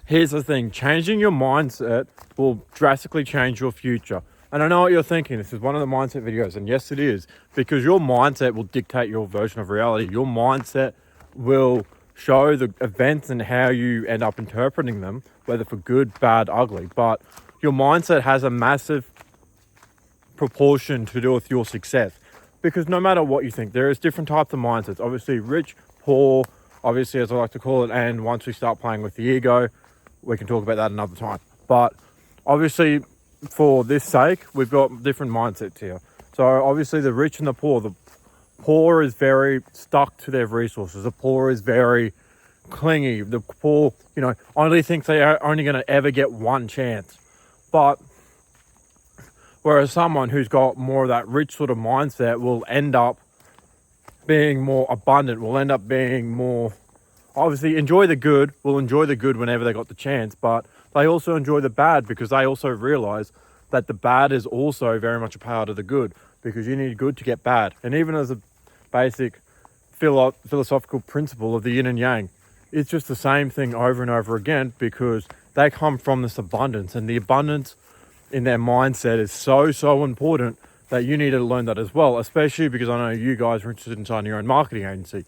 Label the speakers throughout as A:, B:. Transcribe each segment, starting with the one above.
A: Here's the thing, changing your mindset will drastically change your future. And I know what you're thinking, this is one of the mindset videos, and yes it is, because your mindset will dictate your version of reality. Your mindset will show the events and how you end up interpreting them, whether for good, bad, ugly. But your mindset has a massive proportion to do with your success, because no matter what you think, there is different types of mindsets. Obviously rich, poor, obviously, as I like to call it, and once we start playing with the ego, we can talk about that another time. But obviously, for this sake, we've got different mindsets here. So obviously the rich and the poor is very stuck to their resources. The poor is very clingy. The poor, only thinks they are only going to ever get one chance. But whereas someone who's got more of that rich sort of mindset will end up being more abundant, will end up being more, obviously will enjoy the good whenever they got the chance, but they also enjoy the bad because they also realize that the bad is also very much a part of the good, because you need good to get bad. And even as a basic philosophical principle of the yin and yang, it's just the same thing over and over again, because they come from this abundance, and the abundance in their mindset is so important that you need to learn that as well, especially because I know you guys are interested in starting your own marketing agency.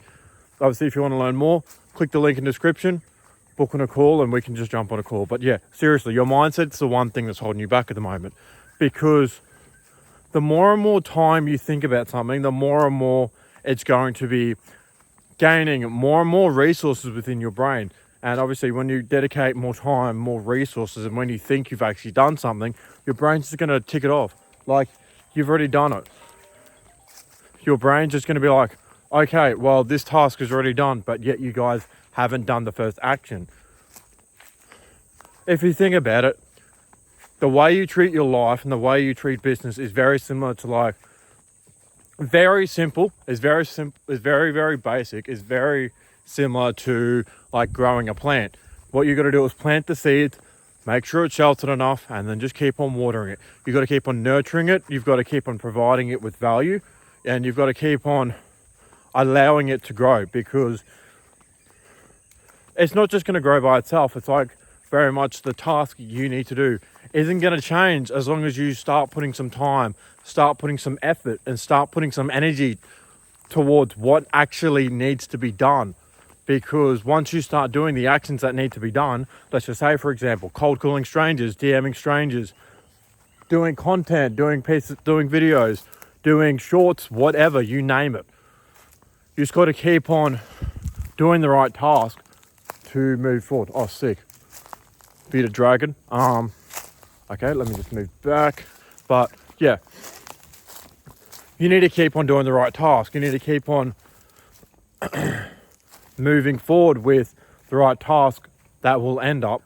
A: Obviously, if you want to learn more, click the link in the description, book on a call, and we can just jump on a call. But yeah, seriously, your mindset's the one thing that's holding you back at the moment, because the more and more time you think about something, the more and more it's going to be gaining more and more resources within your brain. And obviously, when you dedicate more time, more resources, and when you think you've actually done something, your brain's just going to tick it off. Like, you've already done it. Your brain's just going to be like, okay, well, this task is already done, but yet you guys haven't done the first action. If you think about it, the way you treat your life and the way you treat business is very similar to very simple, is very basic, is very similar to like growing a plant. What you got to do is plant the seeds, make sure it's sheltered enough, and then just keep on watering it. You got to keep on nurturing it. You've got to keep on providing it with value, and you've got to keep on allowing it to grow, because it's not just going to grow by itself. It's like very much the task you need to do isn't going to change as long as you start putting some time, start putting some effort, and start putting some energy towards what actually needs to be done. Because once you start doing the actions that need to be done, let's just say, for example, cold calling strangers, DMing strangers, doing content, doing pieces, doing videos, doing shorts, whatever, you name it. You just got to keep on doing the right task to move forward. Oh, sick. Beat a dragon. Okay, let me just move back. But yeah, you need to keep on doing the right task. You need to keep on moving forward with the right task that will end up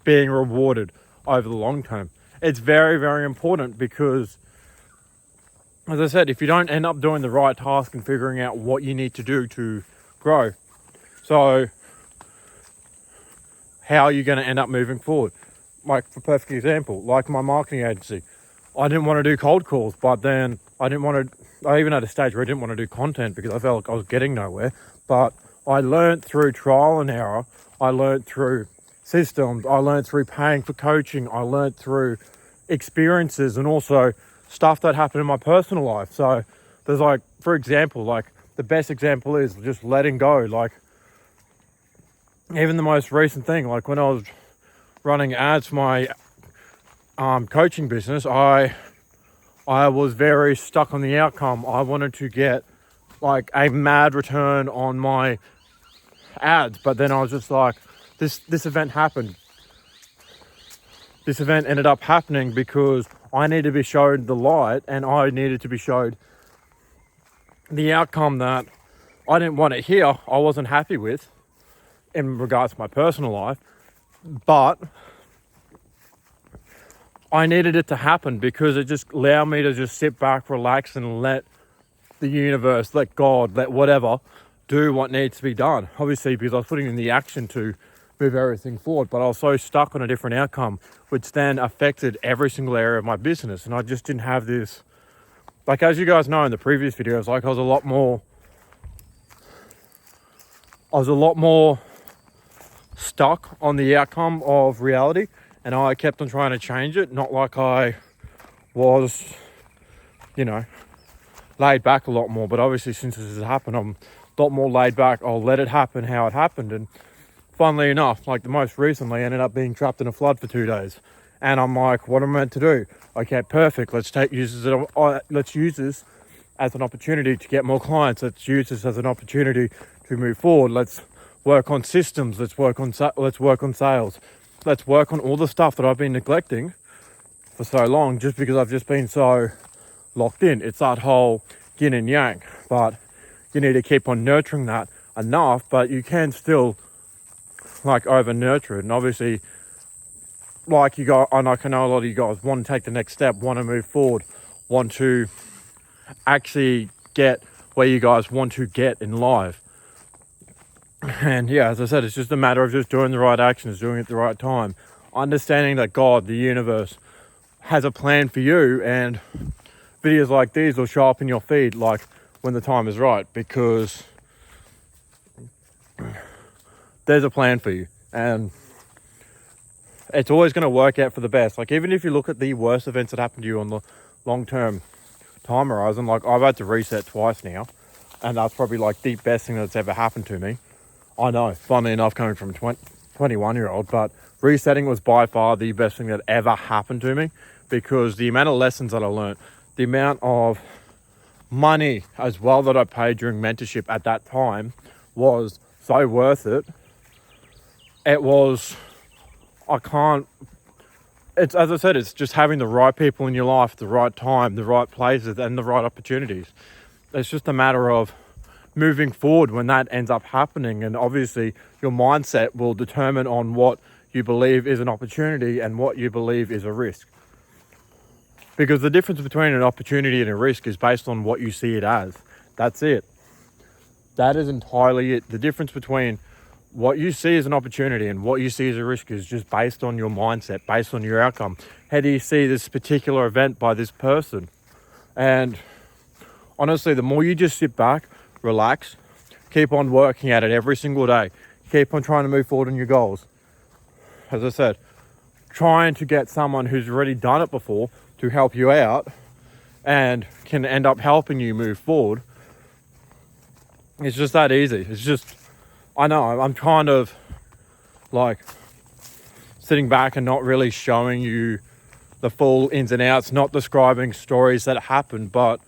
A: being rewarded over the long term. It's very important, because as I said, if you don't end up doing the right task and figuring out what you need to do to grow, so how are you going to end up moving forward? Like, for perfect example, like my marketing agency, I didn't want to do cold calls, but then I even had a stage where I didn't want to do content because I felt like I was getting nowhere. But I learned through trial and error. I learned through systems. I learned through paying for coaching. I learned through experiences, and also stuff that happened in my personal life. So there's for example, the best example is just letting go. Like, even the most recent thing, like when I was running ads for my coaching business, I was very stuck on the outcome. I wanted to get like a mad return on my ads, but then I was just like, this event happened. This event ended up happening because I needed to be showed the light, and I needed to be showed the outcome that I didn't want to hear. I wasn't happy with in regards to my personal life, but I needed it to happen because it just allowed me to just sit back, relax, and let the universe, let God, let whatever do what needs to be done. Obviously, because I was putting in the action to move everything forward, but I was so stuck on a different outcome, which then affected every single area of my business. And I just didn't have this, like, as you guys know in the previous videos, like, I was a lot more stuck on the outcome of reality, and I kept on trying to change it. Not like I was, laid back a lot more, but obviously since this has happened, I'm a lot more laid back. I'll let it happen how it happened. And funnily enough, like the most recently, I ended up being trapped in a flood for 2 days, and I'm like, what am I meant to do? Okay, perfect. Let's use this as an opportunity to get more clients. Let's use this as an opportunity to move forward. Let's work on systems. Let's work on sales. Let's work on all the stuff that I've been neglecting for so long, just because I've just been so locked in. It's that whole yin and yang, but you need to keep on nurturing that enough, but you can still over nurture it. And obviously, and I know a lot of you guys want to take the next step, want to move forward, want to actually get where you guys want to get in life. And yeah, as I said, it's just a matter of just doing the right actions, doing it at the right time, understanding that God, the universe, has a plan for you, and videos like these will show up in your feed when the time is right, because there's a plan for you, and it's always going to work out for the best. Even if you look at the worst events that happen to you on the long-term time horizon, I've had to reset twice now, and that's probably the best thing that's ever happened to me. I know, funnily enough, coming from a 21-year-old, but resetting was by far the best thing that ever happened to me, because the amount of lessons that I learned, the amount of money as well that I paid during mentorship at that time was so worth it. It was, it's, as I said, it's just having the right people in your life, the right time, the right places, and the right opportunities. It's just a matter of moving forward when that ends up happening. And obviously your mindset will determine on what you believe is an opportunity and what you believe is a risk. Because the difference between an opportunity and a risk is based on what you see it as. That's it. That is entirely it. The difference between what you see as an opportunity and what you see as a risk is just based on your mindset, based on your outcome. How do you see this particular event by this person? And honestly, the more you just sit back, relax, keep on working at it every single day, keep on trying to move forward on your goals. As I said, trying to get someone who's already done it before to help you out and can end up helping you move forward. It's just that easy. It's just, I know, I'm kind of sitting back and not really showing you the full ins and outs, not describing stories that happened. But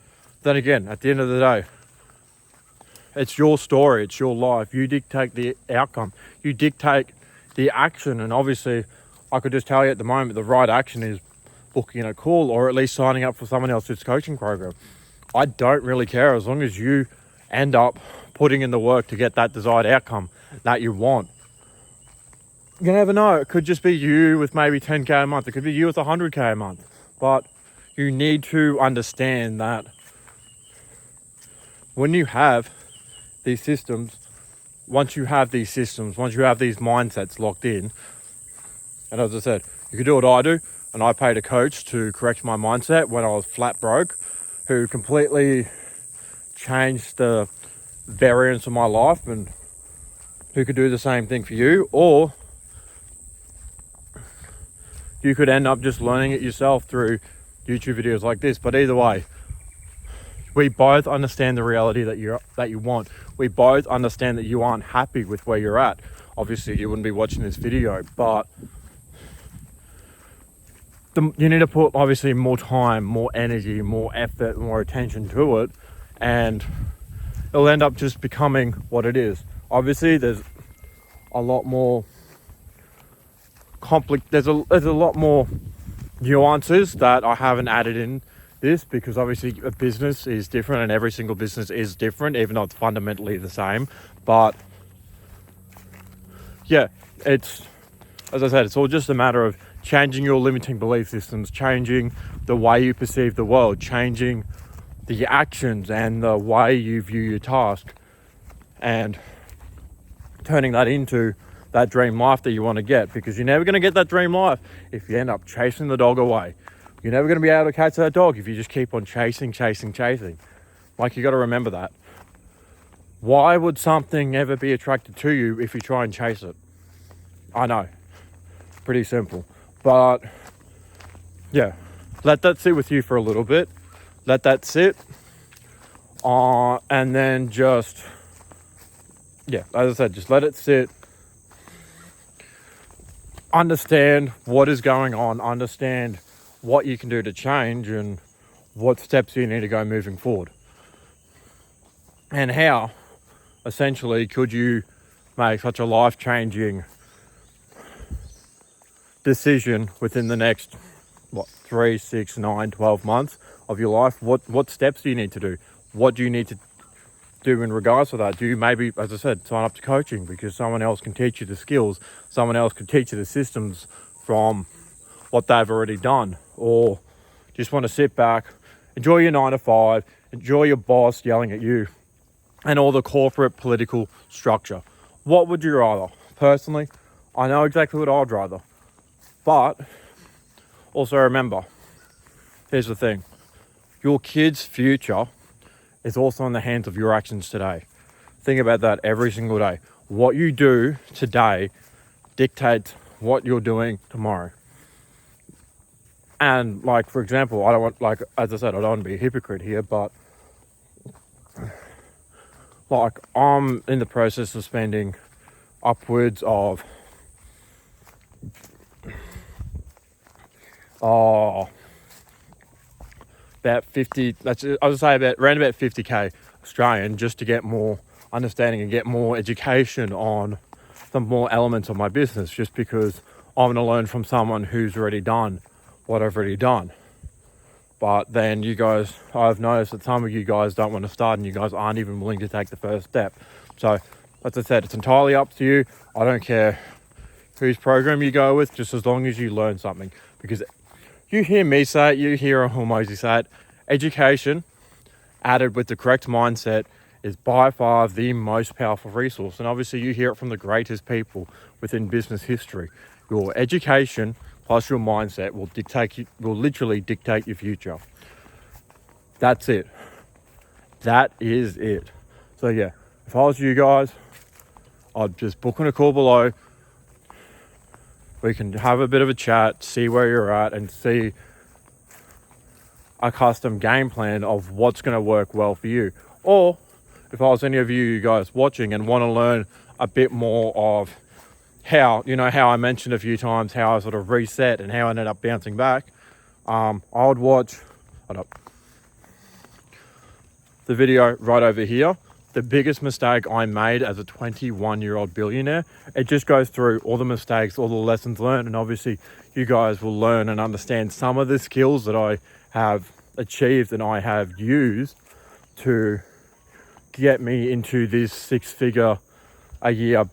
A: then again, at the end of the day, it's your story, it's your life. You dictate the outcome, you dictate the action. And obviously, I could just tell you at the moment, the right action is booking a call or at least signing up for someone else's coaching program. I don't really care as long as you end up putting in the work to get that desired outcome that you want. You never know, it could just be you with maybe 10k a month, it could be you with 100k a month, but you need to understand that when you have these systems, once you have these mindsets locked in, and as I said, you can do what I do, and I paid a coach to correct my mindset when I was flat broke, who completely changed the variance of my life, and who could do the same thing for you. Or you could end up just learning it yourself through YouTube videos like this. But either way, we both understand the reality that you want. We both understand that you aren't happy with where you're at. Obviously, you wouldn't be watching this video, but you need to put obviously more time, more energy, more effort, more attention to it, and it'll end up just becoming what it is. Obviously, there's a lot more there's a lot more nuances that I haven't added in this, because obviously a business is different and every single business is different, even though it's fundamentally the same. But yeah, it's, as I said, it's all just a matter of changing your limiting belief systems, changing the way you perceive the world, changing the actions and the way you view your task, and turning that into that dream life that you want to get. Because you're never going to get that dream life if you end up chasing the dog away. You're never going to be able to catch that dog if you just keep on chasing. You got to remember that. Why would something ever be attracted to you if you try and chase it? I know, pretty simple. But yeah, let that sit with you for a little bit. Let that sit. And then just, yeah, as I said, just let it sit. Understand what is going on. Understand what you can do to change and what steps you need to go moving forward. And how, essentially, could you make such a life-changing decision within the next 3, 6, 9, 12 months of your life? What steps do you need to do? What do you need to do in regards to that? Do you maybe, as I said, sign up to coaching because someone else can teach you the skills, someone else can teach you the systems from what they've already done? Or just want to sit back, enjoy your 9 to 5, enjoy your boss yelling at you and all the corporate political structure? What would you rather? Personally, I know exactly what I'd rather. But also remember, here's the thing. Your kid's future is also in the hands of your actions today. Think about that every single day. What you do today dictates what you're doing tomorrow. And like, for example, I don't want, like, as I said, I don't want to be a hypocrite here, but like, I'm in the process of spending upwards of about 50, I would say around about 50k Australian, just to get more understanding and get more education on some more elements of my business, just because I'm going to learn from someone who's already done what I've already done. But then you guys, I've noticed that some of you guys don't want to start and you guys aren't even willing to take the first step. So, as I said, it's entirely up to you. I don't care whose program you go with, just as long as you learn something. Because you hear me say it, you hear Hormozy say it, education added with the correct mindset is by far the most powerful resource. And obviously you hear it from the greatest people within business history. Your education plus your mindset will literally dictate your future. That's it. That is it. So yeah, if I was you guys, I'd just book on a call below. We can have a bit of a chat, see where you're at, and see a custom game plan of what's going to work well for you. Or if I was any of you guys watching and want to learn a bit more of how I mentioned a few times how I sort of reset and how I ended up bouncing back, I would watch the video right over here. The biggest mistake I made as a 21-year-old billionaire. It just goes through all the mistakes, all the lessons learned, and obviously you guys will learn and understand some of the skills that I have achieved and I have used to get me into this 6-figure a year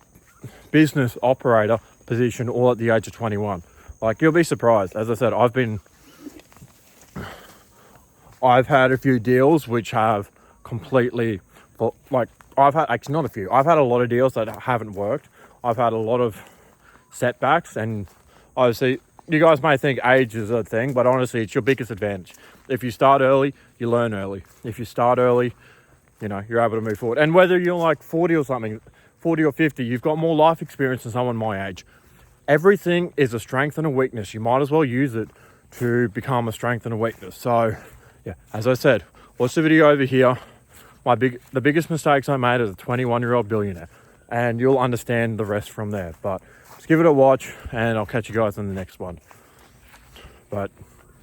A: business operator position all at the age of 21. Like, you'll be surprised. As I said, I've had a few deals which have completely, I've had a lot of deals that haven't worked. I've had a lot of setbacks, and obviously you guys may think age is a thing, but honestly it's your biggest advantage. If you start early, you learn early. If you start early, you're able to move forward. And whether you're like 40 or something, 40 or 50, you've got more life experience than someone my age. Everything is a strength and a weakness. You might as well use it to become a strength and a weakness. So yeah, as I said, watch the video over here. The biggest mistakes I made as a 21-year-old billionaire, and you'll understand the rest from there. But just give it a watch, and I'll catch you guys in the next one. But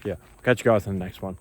A: yeah, catch you guys in the next one.